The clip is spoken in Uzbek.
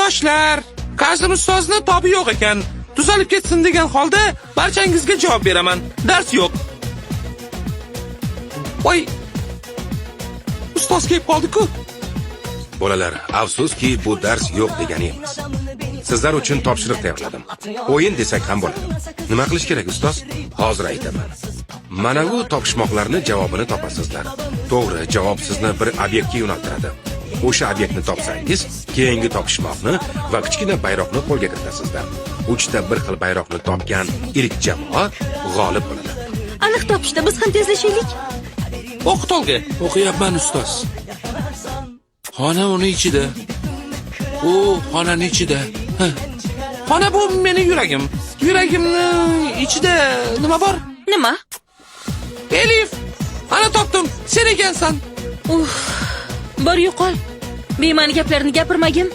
Yoshlar, Kazim ustozni tobi yo'q ekan. Tuzalib ketsin degan holda barchangizga javob beraman. Dars yo'q. Voy. Ustoz kelib qoldi-ku. Bolalar, afsuski bu dars yo'q degani emas. Sizlar uchun topshiriq tayyorladim. O'yin desak ham bo'ladi. Nima qilish kerak ustoz? Hozir aytaman. Mana bu topishmoqlarni javobini topasizlar. To'g'ri, javob sizni bir obyektga yo'naltiradi. O'sha obyektni topsangiz, keyingi topishmoqni va kichkina bayroqni qo'lga kiritasizlar. 3 ta bir xil bayroqni topgan ilk jamoa g'olib bo'ladi. Aniq topishda biz ham tezlashaylik. O'qi Tolga. O'qiyapman ustoz. Xona uni ichida. U xonaning ichida. Xona bu meni yuragim. Yuragimni ichida nima bor? Nima? Elif, ana topdim. Sen ekansan. Bor yo'qol. Bema'ni gaplarni gapirmagin.